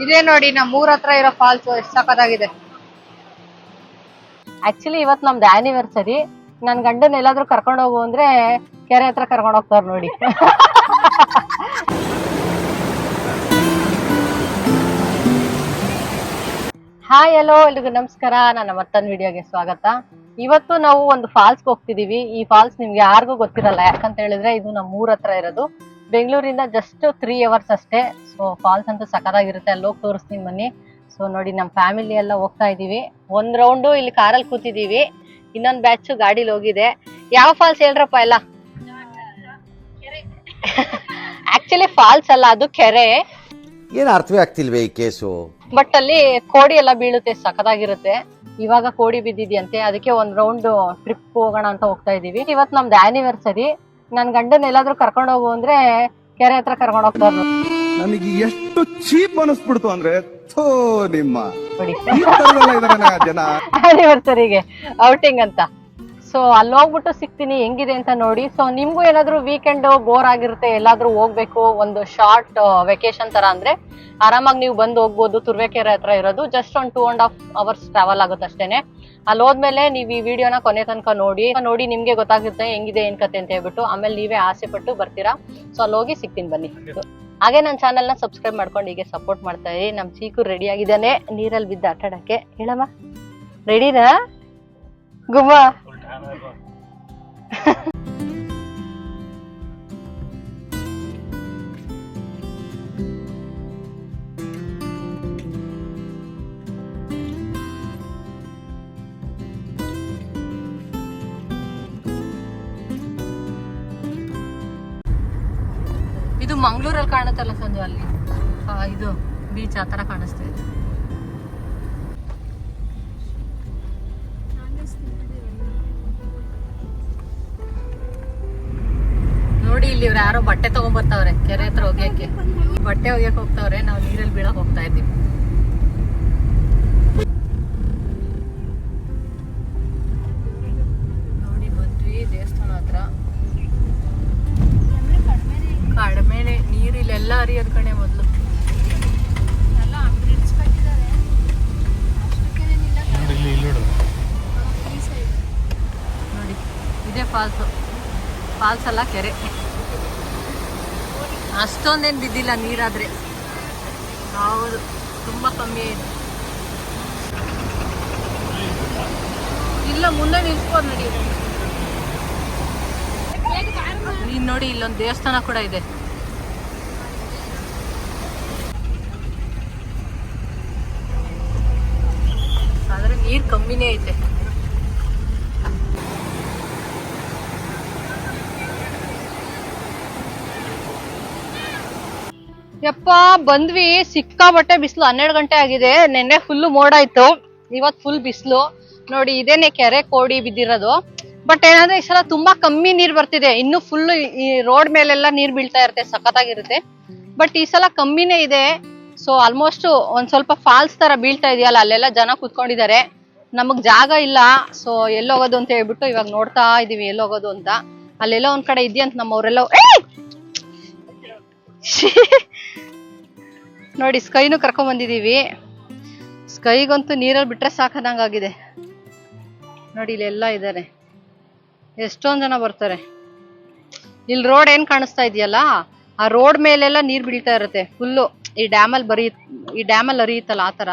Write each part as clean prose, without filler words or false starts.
ಇದೇ ನೋಡಿ ನಮ್ಮ ಊರ ಹತ್ರ ಇರೋ ಫಾಲ್ಸ್ ಎಷ್ಟು ಸಖತ್ತಾಗಿದೆ. ಆಕ್ಚುಲಿ ಇವತ್ತು ನಮ್ದು ಆನಿವರ್ಸರಿ. ನನ್ ಗಂಡನ ಎಲ್ಲಾದ್ರೂ ಕರ್ಕೊಂಡು ಹೋಗು ಅಂದ್ರೆ ಕೆರೆ ಹತ್ರ ಕರ್ಕೊಂಡು ಹೋಗ್ತಾರ ನೋಡಿ. ಹಾಯ್ ಹಲೋ ಎಲ್ರಿಗೂ ನಮಸ್ಕಾರ. ನನ್ನ ಮತ್ತೊಂದು ವಿಡಿಯೋಗೆ ಸ್ವಾಗತ. ಇವತ್ತು ನಾವು ಒಂದು ಫಾಲ್ಸ್ಗೆ ಹೋಗ್ತಿದೀವಿ. ಈ ಫಾಲ್ಸ್ ನಿಮ್ಗೆ ಯಾರಿಗೂ ಗೊತ್ತಿರಲ್ಲ, ಯಾಕಂತ ಹೇಳಿದ್ರೆ ಇದು ನಮ್ಮ ಊರ ಹತ್ರ ಇರೋದು. ಬೆಂಗಳೂರಿಂದ ಜಸ್ಟ್ 3 hours ಅಷ್ಟೇ. ಸೊ ಫಾಲ್ಸ್ ಅಂತೂ ಸಖತ್ತಾಗಿರುತ್ತೆ, ಅಲ್ಲಿ ಹೋಗಿ ತೋರಿಸ್ತೀನಿ ಬನ್ನಿ. ಸೊ ನೋಡಿ, ನಮ್ಮ ಫ್ಯಾಮಿಲಿ ಎಲ್ಲ ಹೋಗ್ತಾ ಇದೀವಿ. ಒಂದ್ ರೌಂಡು ಇಲ್ಲಿ ಕಾರಲ್ಲಿ ಕೂತಿದೀವಿ, ಇನ್ನೊಂದ್ ಬ್ಯಾಚ್ ಗಾಡಿಲಿ ಹೋಗಿದೆ. ಯಾವ ಫಾಲ್ಸ್ ಹೇಳ್ರಪ್ಪ ಎಲ್ಲ? ಆಕ್ಚುಲಿ ಫಾಲ್ಸ್ ಅಲ್ಲ, ಅದು ಕೆರೆ. ಏನು ಅರ್ಥವೇ ಆಗ್ತಿಲ್ವೇ ಈ ಕೇಸು? ಬಟ್ ಅಲ್ಲಿ ಕೋಡಿ ಎಲ್ಲ ಬೀಳುತ್ತೆ, ಸಖತ್ತಾಗಿರುತ್ತೆ. ಇವಾಗ ಕೋಡಿ ಬಿದ್ದಿದ್ಯಂತೆ, ಅದಕ್ಕೆ ಒಂದ್ ರೌಂಡ್ ಟ್ರಿಪ್ ಹೋಗೋಣ ಅಂತ ಹೋಗ್ತಾ ಇದೀವಿ. ಇವತ್ತು ನಮ್ದು ಆನಿವರ್ಸರಿ. ನನ್ ಗಂಡನ ಎಲ್ಲಾದ್ರೂ ಕರ್ಕೊಂಡು ಹೋಗು ಅಂದ್ರೆ ಕೆರೆ ಹತ್ರ ಕರ್ಕೊಂಡು ಹೋಗ್ತಾರ. ನನಗೆ ಎಷ್ಟು ಚೀಪ್ ಅನಿಸ್ಬಿಡ್ತು ಅಂದ್ರೆ ನಿಮ್ಮ ನೋಡಿ, ಜನ ಆನಿವರ್ಸರಿಗೆ ಔಟಿಂಗ್ ಅಂತ. ಸೊ ಅಲ್ಲಿ ಹೋಗ್ಬಿಟ್ಟು ಸಿಗ್ತೀನಿ ಹೆಂಗಿದೆ ಅಂತ ನೋಡಿ. ಸೊ ನಿಮ್ಗೂ ಏನಾದ್ರು ವೀಕೆಂಡ್ ಬೋರ್ ಆಗಿರುತ್ತೆ, ಎಲ್ಲಾದ್ರೂ ಹೋಗ್ಬೇಕು ಒಂದು ಶಾರ್ಟ್ ವೆಕೇಶನ್ ತರ ಅಂದ್ರೆ ಆರಾಮಾಗಿ ನೀವು ಬಂದು ಹೋಗ್ಬೋದು. ತುರುವೇಕೆರೆ ಹತ್ರ ಇರೋದು, ಜಸ್ಟ್ ಒಂದು 2.5 hours ಟ್ರಾವೆಲ್ ಆಗುತ್ತೆ ಅಷ್ಟೇನೆ. ಅಲ್ಲಿ ಹೋದ್ಮೇಲೆ ನೀವು ಈ ವಿಡಿಯೋನ ಕೊನೆ ತನಕ ನೋಡಿ ನಿಮ್ಗೆ ಗೊತ್ತಾಗುತ್ತೆ ಹೆಂಗಿದೆ ಏನ್ ಕತೆ ಅಂತ ಹೇಳ್ಬಿಟ್ಟು. ಆಮೇಲೆ ನೀವೇ ಆಸೆ ಪಟ್ಟು ಬರ್ತೀರಾ. ಸೊ ಅಲ್ಲಿ ಹೋಗಿ ಸಿಗ್ತೀನಿ ಬನ್ನಿ. ಹಾಗೆ ನನ್ನ ಚಾನಲ್ ನ ಸಬ್ಸ್ಕ್ರೈಬ್ ಮಾಡ್ಕೊಂಡು ಹೀಗೆ ಸಪೋರ್ಟ್ ಮಾಡ್ತಾ ಇರಿ. ನಮ್ ಚೀಕು ರೆಡಿ ಆಗಿದ್ದಾನೆ ನೀರಲ್ಲಿ ಬಿದ್ದು ಆಟಾಡಕ್ಕೆ. ಹೇಳಮ್ಮ, ರೆಡಿನಾ ಗುಮ್ಮ? ಇದು ಮಂಗ್ಳೂರಲ್ಲಿ ಕಾಣುತ್ತಲ್ಲ ಸಂಜು, ಅಲ್ಲಿ ಇದು ಬೀಚ್ ಆ ತರ ಕಾಣಿಸ್ತಾ ಇದೆ. ನೋಡಿ, ಇಲ್ಲಿ ಇವ್ರು ಯಾರೋ ಬಟ್ಟೆ ತಗೊಂಡ್ಬರ್ತಾವ್ರೆ ಕೆರೆ ಹತ್ರ ಹೋಗ್ಯಕ್ಕೆ. ಬಟ್ಟೆ ಒಗ್ಯಕ್ ಹೋಗ್ತಾವ್ರೆ, ನಾವು ನೀರಲ್ಲಿ ಬೀಳಕ್ ಹೋಗ್ತಾ ಇದ್ದೀವಿ. ನೋಡಿ ಬಂದ್ವಿ ದೇವಸ್ಥಾನ ಹತ್ರ. ಕಡಿಮೆನೆ ನೀರು, ಇಲ್ಲೆಲ್ಲ ಹರಿಯೋದ್ ಕಣೆ. ಮೊದ್ಲು ನೋಡಿ, ಇದೇ ಫಾಲ್ಸ್ ಅಲ್ಲ ಕೆರೆ. ಅಷ್ಟೊಂದೇನು ಬಿದ್ದಿಲ್ಲ ನೀರಾದ್ರೆ. ಹೌದು, ತುಂಬಾ ಕಮ್ಮಿ ಇದೆ. ಇಲ್ಲ, ಮುಂದೆ ನಿಲ್ಸ್ಬೋದು ನೋಡಿ. ನೀನ್ ನೋಡಿ, ಇಲ್ಲೊಂದು ದೇವಸ್ಥಾನ ಕೂಡ ಇದೆ. ಆದ್ರೆ ನೀರ್ ಕಮ್ಮಿನೇ ಐತೆ. ಯಪ್ಪ, ಬಂದ್ವಿ. ಸಿಕ್ಕಾಬಟ್ಟೆ ಬಿಸಿಲು. 12 ಗಂಟೆ ಆಗಿದೆ. ನೆನ್ನೆ ಫುಲ್ ಮೋಡ ಇತ್ತು, ಇವತ್ ಫುಲ್ ಬಿಸಿಲು. ನೋಡಿ, ಇದೇನೆ ಕೆರೆ ಕೋಡಿ ಬಿದ್ದಿರೋದು. ಬಟ್ ಏನಂದ್ರೆ ಈ ಸಲ ತುಂಬಾ ಕಮ್ಮಿ ನೀರ್ ಬರ್ತಿದೆ. ಇನ್ನು ಫುಲ್ ಈ ರೋಡ್ ಮೇಲೆಲ್ಲ ನೀರ್ ಬೀಳ್ತಾ ಇರುತ್ತೆ, ಸಖತ್ತಾಗಿರುತ್ತೆ. ಬಟ್ ಈ ಸಲ ಕಮ್ಮಿನೇ ಇದೆ. ಸೊ ಆಲ್ಮೋಸ್ಟ್ ಒಂದ್ ಸ್ವಲ್ಪ ಫಾಲ್ಸ್ ತರ ಬೀಳ್ತಾ ಇದೆಯಲ್ಲ, ಅಲ್ಲೆಲ್ಲ ಜನ ಕುತ್ಕೊಂಡಿದ್ದಾರೆ. ನಮಗ್ ಜಾಗ ಇಲ್ಲ. ಸೊ ಎಲ್ಲೋಗೋದು ಅಂತ ಹೇಳ್ಬಿಟ್ಟು ಇವಾಗ ನೋಡ್ತಾ ಇದೀವಿ ಎಲ್ಲೋಗೋದು ಅಂತ. ಅಲ್ಲೆಲ್ಲ ಒಂದ್ ಕಡೆ ಇದೆಯಂತ ನಮ್ಮವ್ರೆಲ್ಲ. ನೋಡಿ, ಸ್ಕೈನು ಕರ್ಕೊಂಡ್ ಬಂದಿದೀವಿ. ಸ್ಕೈಗಂತೂ ನೀರಲ್ಲಿ ಬಿಟ್ರೆ ಸಾಕದಂಗಾಗಿದೆ. ನೋಡಿ, ಇಲ್ಲೆಲ್ಲ ಇದ್ದಾರೆ, ಎಷ್ಟೊಂದ್ ಜನ ಬರ್ತಾರೆ. ಇಲ್ಲಿ ರೋಡ್ ಏನ್ ಕಾಣಿಸ್ತಾ ಇದೆಯಲ್ಲ, ಆ ರೋಡ್ ಮೇಲೆಲ್ಲ ನೀರ್ ಬೀಳ್ತಾ ಇರುತ್ತೆ ಫುಲ್ಲು. ಈ ಡ್ಯಾಮಲ್ಲಿ ಹರಿಯುತ್ತಲ್ಲ ಆ ತರ.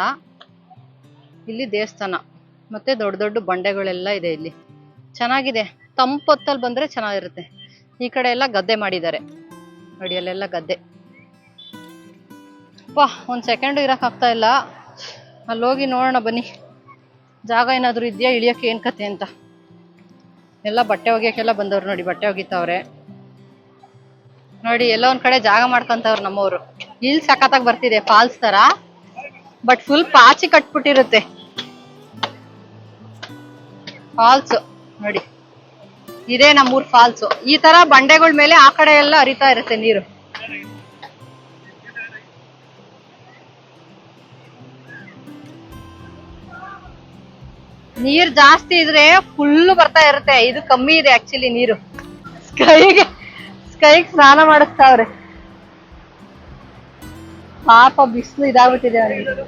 ಇಲ್ಲಿ ದೇವಸ್ಥಾನ ಮತ್ತೆ ದೊಡ್ಡ ದೊಡ್ಡ ಬಂಡೆಗಳೆಲ್ಲ ಇದೆ. ಇಲ್ಲಿ ಚೆನ್ನಾಗಿದೆ, ತಂಪೊತ್ತಲ್ಲಿ ಬಂದ್ರೆ ಚೆನ್ನಾಗಿರುತ್ತೆ. ಈ ಕಡೆ ಎಲ್ಲ ಗದ್ದೆ ಮಾಡಿದ್ದಾರೆ ನೋಡಿ, ಅಲ್ಲೆಲ್ಲ ಗದ್ದೆ. ಒಂದ್ ಸೆಕೆಂಡ್ ಇರಕ್ ಆಗ್ತಾ ಇಲ್ಲ. ಅಲ್ಲಿ ಹೋಗಿ ನೋಡೋಣ ಬನ್ನಿ, ಜಾಗ ಏನಾದ್ರು ಇದೆಯಾ ಇಳಿಯಕ್ಕೆ, ಏನ್ ಕತೆ ಅಂತ. ಎಲ್ಲ ಬಟ್ಟೆ ಒಗ್ಯಕ್ಕೆಲ್ಲ ಬಂದವ್ರು ನೋಡಿ, ಬಟ್ಟೆ ಒಗಿತಾವ್ರೆ ನೋಡಿ. ಎಲ್ಲ ಒಂದ್ ಕಡೆ ಜಾಗ ಮಾಡ್ಕೊಂತವ್ರು ನಮ್ಮವ್ರು. ಇಲ್ಲಿ ಸಖತ್ತಾಗಿ ಬರ್ತಿದೆ ಫಾಲ್ಸ್ ತರ, ಬಟ್ ಫುಲ್ ಪಾಚಿ ಕಟ್ಬಿಟ್ಟಿರುತ್ತೆ ಫಾಲ್ಸ್. ನೋಡಿ, ಇದೇ ನಮ್ಮೂರ್ ಫಾಲ್ಸ್. ಈ ತರ ಬಂಡೆಗಳ ಮೇಲೆ ಆ ಕಡೆ ಎಲ್ಲ ಹರಿತಾ ಇರುತ್ತೆ ನೀರು. ನೀರ್ ಜಾಸ್ತಿ ಇದ್ರೆ ಫುಲ್ ಬರ್ತಾ ಇರುತ್ತೆ. ಇದು ಕಮ್ಮಿ ಇದೆ ಆಕ್ಚುಲಿ ನೀರು. ಸ್ಕೈಗೆ ಸ್ನಾನ ಮಾಡಿಸ್ತಾವ್ರೆ. ಪಾಪ ಬಿಸಿಲು ಇದಾಗ್ಬಿಟ್ಟಿದೆ ಅವನಿಗೆ.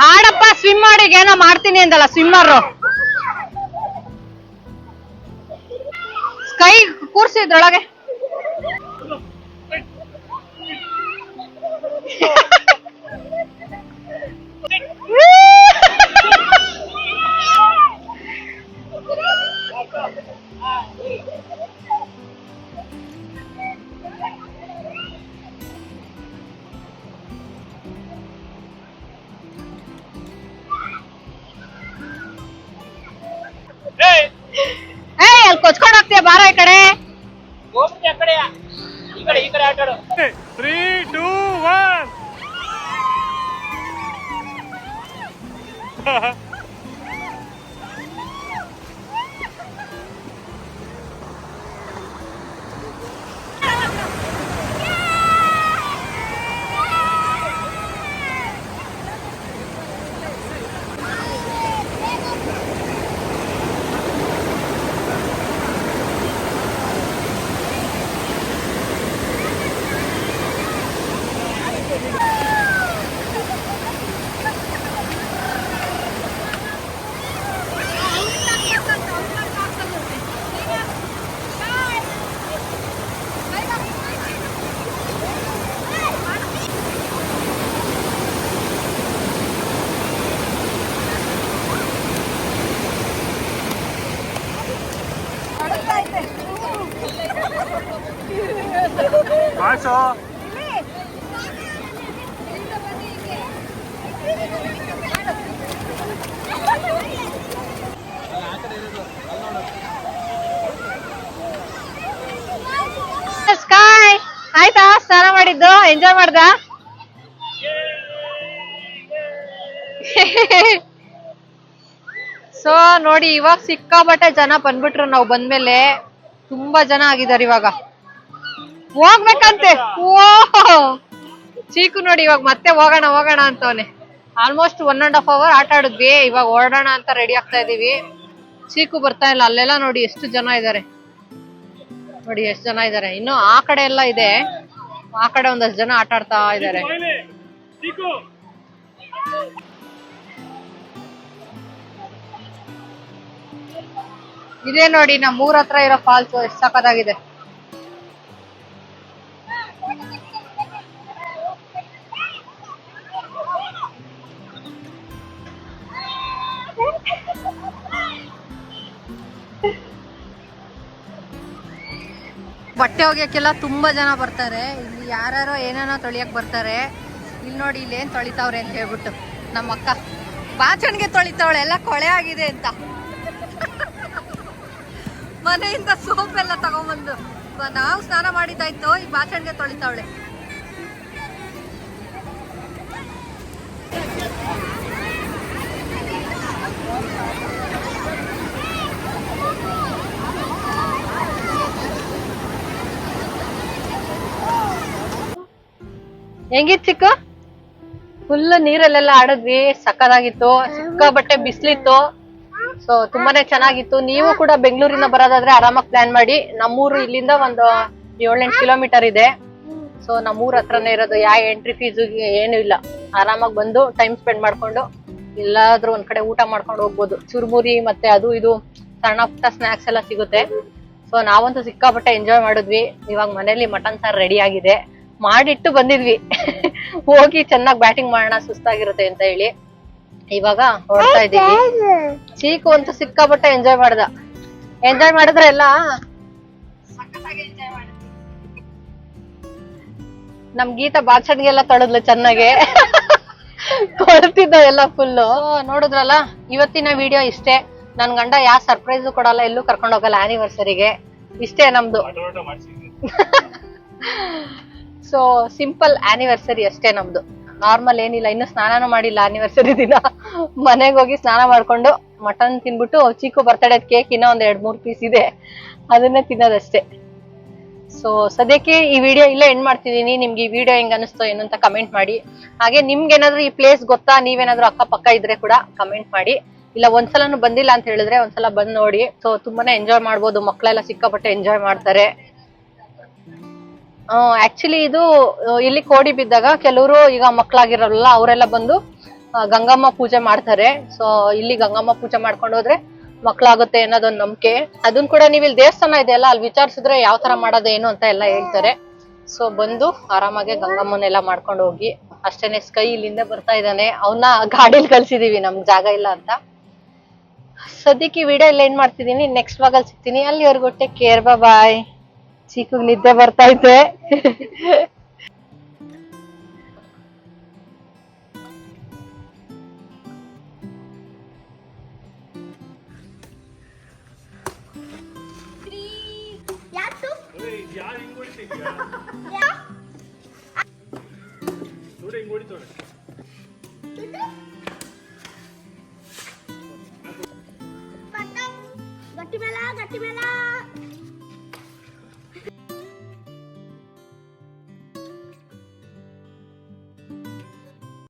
ಆಡಪ್ಪ, ಸ್ವಿಮ್ ಮಾಡಿ, ಏನೋ ಮಾಡ್ತೀನಿ ಅಂದಲ್ಲ ಸ್ವಿಮ್ಮರ್. ಸ್ಕೈ ಕೂರ್ಸಿದ್ರೊಳಗೆ. ಅಲ್ಲಿ ಕೊಚ್ಕೊಂಡ್ ಹೋಗ್ತೀಯ, ಬಾರ ಈ ಕಡೆ. 3, 2, 1. ಸ್ಕೈ ಆಯ್ತಾ, ಸ್ನಾನ ಮಾಡಿದ್ದು ಎಂಜಾಯ್ ಮಾಡ್ದ? ಸೊ ನೋಡಿ, ಇವಾಗ ಸಿಕ್ಕಾಬಟ್ಟೆ ಜನ ಬಂದ್ಬಿಟ್ರು. ನಾವು ಬಂದ್ಮೇಲೆ ತುಂಬಾ ಜನ ಆಗಿದ್ದಾರೆ. ಇವಾಗ ಹೋಗ್ಬೇಕಂತೆ. ಓ ಚೀಕು ನೋಡಿ, ಇವಾಗ ಮತ್ತೆ ಹೋಗೋಣ ಹೋಗೋಣ ಅಂತವನೆ. ಆಲ್ಮೋಸ್ಟ್ 1.5 hour ಆಟ ಆಡಿದ್ವಿ. ಇವಾಗ ಹೊರಡೋಣ ಅಂತ ರೆಡಿ ಆಗ್ತಾ ಇದೀವಿ. ಚೀಕು ಬರ್ತಾ ಇಲ್ಲ. ಅಲ್ಲೆಲ್ಲ ನೋಡಿ ಎಷ್ಟು ಜನ ಇದ್ದಾರೆ, ನೋಡಿ ಎಷ್ಟು ಜನ ಇದ್ದಾರೆ. ಇನ್ನು ಆ ಕಡೆ ಎಲ್ಲ ಇದೆ, ಆ ಕಡೆ ಒಂದಷ್ಟು ಜನ ಆಟ ಆಡ್ತಾ ಇದ್ದಾರೆ. ಇದೇ ನೋಡಿ ನಮ್ಮ ಊರ ಹತ್ರ ಇರೋ ಫಾಲ್ಸ್, ಎಷ್ಟು ಸಖತ್ತಾಗಿದೆ. ಬಟ್ಟೆ ಒಗ್ಯಕ್ಕೆಲ್ಲ ತುಂಬಾ ಜನ ಬರ್ತಾರೆ. ಇಲ್ಲಿ ಯಾರ್ಯಾರೋ ಏನೇನೋ ತೊಳಿಯಕ್ ಬರ್ತಾರೆ. ಇಲ್ಲಿ ನೋಡಿ, ಇಲ್ಲಿ ಏನ್ ತೊಳಿತಾವ್ರೆ ಅಂತ ಹೇಳ್ಬಿಟ್ಟು ನಮ್ಮ ಅಕ್ಕ ಬಾಚಣಿಗೆ ತೊಳಿತಾವಳೆ. ಎಲ್ಲ ಕೊಳೆ ಆಗಿದೆ ಅಂತ ಮನೆಯಿಂದ ಸೋಪ್ ಎಲ್ಲ ತಗೊಂಡ್ಬಂದು ನಾವು ಸ್ನಾನ ಮಾಡಿದ್ದಾಯ್ತು, ಈ ಬಾಚಣಿಗೆ ತೊಳಿತಾವಳೆ. ಹೆಂಗಿತ್ ಚಿಕ್ಕು? ಫುಲ್ ನೀರಲ್ಲೆಲ್ಲ ಆಡಿದ್ವಿ, ಸಕ್ಕದಾಗಿತ್ತು. ಸಿಕ್ಕಾಬಟ್ಟೆ ಬಿಸ್ಲಿತ್ತು. ಸೊ ತುಂಬಾನೇ ಚೆನ್ನಾಗಿತ್ತು. ನೀವು ಕೂಡ ಬೆಂಗಳೂರಿಂದ ಬರೋದಾದ್ರೆ ಆರಾಮಾಗಿ ಪ್ಲಾನ್ ಮಾಡಿ. ನಮ್ಮೂರು ಇಲ್ಲಿಂದ ಒಂದು 7-8 ಕಿಲೋಮೀಟರ್ ಇದೆ. ಸೊ ನಮ್ಮೂರ್ ಹತ್ರನೇ ಇರೋದು. ಯಾವ ಎಂಟ್ರಿ ಫೀಸ್ ಏನು ಇಲ್ಲ. ಆರಾಮಾಗಿ ಬಂದು ಟೈಮ್ ಸ್ಪೆಂಡ್ ಮಾಡ್ಕೊಂಡು ಎಲ್ಲಾದ್ರೂ ಒಂದ್ ಕಡೆ ಊಟ ಮಾಡ್ಕೊಂಡು ಹೋಗ್ಬೋದು. ಚುರುಮುರಿ ಮತ್ತೆ ಅದು ಇದು ಸಣ್ಣ ಪುಟ್ಟ ಸ್ನಾಕ್ಸ್ ಎಲ್ಲ ಸಿಗುತ್ತೆ. ಸೊ ನಾವಂತೂ ಸಿಕ್ಕಾಪಟ್ಟೆ ಎಂಜಾಯ್ ಮಾಡಿದ್ವಿ. ಇವಾಗ ಮನೇಲಿ ಮಟನ್ ಸಾರ್ ರೆಡಿ ಆಗಿದೆ, ಮಾಡಿಟ್ಟು ಬಂದಿದ್ವಿ. ಹೋಗಿ ಚೆನ್ನಾಗಿ ಬ್ಯಾಟಿಂಗ್ ಮಾಡೋಣ, ಸುಸ್ತಾಗಿರುತ್ತೆ ಅಂತ ಹೇಳಿ ಇವಾಗ ಹೊರಡ್ತಾ ಇದೀವಿ. ಚೀಕು ಅಂತೂ ಸಿಕ್ಕಾಪಟ್ಟೆ ಎಂಜಾಯ್ ಮಾಡ್ದ. ಎಂಜಾಯ್ ಮಾಡಿದ್ರೆ ಎಲ್ಲ ನಮ್ ಗೀತಾ ಬಾಚಣಿಗೆಲ್ಲ ತೊಳೆದ್ಲು ಚೆನ್ನಾಗೆ. ಕೊಡ್ತಿದ್ದ ಎಲ್ಲ ಫುಲ್ಲು. ನೋಡಿದ್ರಲ್ಲ, ಇವತ್ತಿನ ವಿಡಿಯೋ ಇಷ್ಟೇ. ನನ್ ಗಂಡ ಯಾವ ಸರ್ಪ್ರೈಸು ಕೊಡಲ್ಲ, ಎಲ್ಲೂ ಕರ್ಕೊಂಡು ಹೋಗಲ್ಲ ಆನಿವರ್ಸರಿಗೆ. ಇಷ್ಟೇ ನಮ್ದು. ಸೊ ಸಿಂಪಲ್ ಆನಿವರ್ಸರಿ ಅಷ್ಟೇ ನಮ್ದು. ನಾರ್ಮಲ್ ಏನಿಲ್ಲ. ಇನ್ನು ಸ್ನಾನನೂ ಮಾಡಿಲ್ಲ ಆನಿವರ್ಸರಿ ದಿನ. ಮನೆಗೆ ಹೋಗಿ ಸ್ನಾನ ಮಾಡ್ಕೊಂಡು ಮಟನ್ ತಿನ್ಬಿಟ್ಟು, ಚಿಕ್ಕು ಬರ್ತಡೇ ಕೇಕ್ ಇನ್ನೂ ಒಂದ್ 2-3 ಪೀಸ್ ಇದೆ, ಅದನ್ನೇ ತಿನ್ನೋದಷ್ಟೇ. ಸೊ ಸದ್ಯಕ್ಕೆ ಈ ವಿಡಿಯೋ ಇಲ್ಲೇ ಎಂಡ್ ಮಾಡ್ತಿದೀನಿ. ನಿಮ್ಗೆ ಈ ವಿಡಿಯೋ ಹೆಂಗ್ ಅನಿಸ್ತೋ ಏನು ಅಂತ ಕಮೆಂಟ್ ಮಾಡಿ. ಹಾಗೆ ನಿಮ್ಗೆ ಏನಾದ್ರು ಈ ಪ್ಲೇಸ್ ಗೊತ್ತಾ, ನೀವೇನಾದ್ರೂ ಅಕ್ಕಪಕ್ಕ ಇದ್ರೆ ಕೂಡ ಕಮೆಂಟ್ ಮಾಡಿ. ಇಲ್ಲ ಒಂದ್ಸಲನು ಬಂದಿಲ್ಲ ಅಂತ ಹೇಳಿದ್ರೆ ಒಂದ್ಸಲ ಬಂದ್ ನೋಡಿ. ಸೊ ತುಂಬಾನೇ ಎಂಜಾಯ್ ಮಾಡ್ಬೋದು, ಮಕ್ಕಳೆಲ್ಲ ಸಿಕ್ಕಾಪಟ್ಟೆ ಎಂಜಾಯ್ ಮಾಡ್ತಾರೆ. ಆಕ್ಚುಲಿ ಇದು ಇಲ್ಲಿ ಕೋಡಿ ಬಿದ್ದಾಗ ಕೆಲವರು ಈಗ ಮಕ್ಕಳಾಗಿರಲ್ಲ ಅವರೆಲ್ಲ ಬಂದು ಗಂಗಮ್ಮ ಪೂಜೆ ಮಾಡ್ತಾರೆ. ಸೊ ಇಲ್ಲಿ ಗಂಗಮ್ಮ ಪೂಜೆ ಮಾಡ್ಕೊಂಡು ಹೋದ್ರೆ ಮಕ್ಕಳಾಗುತ್ತೆ ಅನ್ನೋದೊಂದು ನಂಬಿಕೆ. ಅದನ್ನ ಕೂಡ ನೀವು ಇಲ್ಲಿ ದೇವಸ್ಥಾನ ಇದೆಯಲ್ಲ ಅಲ್ಲಿ ವಿಚಾರಿಸಿದ್ರೆ ಯಾವ ತರ ಮಾಡೋದು ಏನು ಅಂತ ಎಲ್ಲ ಹೇಳ್ತಾರೆ. ಸೊ ಬಂದು ಆರಾಮಾಗಿ ಗಂಗಮ್ಮನೆಲ್ಲ ಮಾಡ್ಕೊಂಡು ಹೋಗಿ. ಅಷ್ಟೇನೆ ಸ್ಕೈ ಇಲ್ಲಿಂದ ಬರ್ತಾ ಇದ್ದಾನೆ, ಅವನ್ನ ಗಾಡಿಲಿ ಕಳ್ಸಿದೀವಿ ನಮ್ಗೆ ಜಾಗ ಇಲ್ಲ ಅಂತ. ಸದ್ಯಕ್ಕೆ ಈ ವಿಡಿಯೋ ಎಲ್ಲ ಏನ್ ಮಾಡ್ತಿದೀನಿ, ನೆಕ್ಸ್ಟ್ ವಾಗಲ್ಲಿ ಸಿಗ್ತೀನಿ. ಅಲ್ಲಿವರೆಗೂ ಟೇಕ್ ಕೇರ್, ಬಾಯ್. ಚೀಕು ನಿದ್ದೆ ಬರ್ತಾ ಐತೆ. ಯಾರು ಹಿಂಗ್ ಹೊಡಿತಿದ್ಯಾ ನೋಡಿ, ಹಿಂಗ್ ಹೊಡಿತಾಳೆ. ಗಟ್ಟಿ ಮೇಳ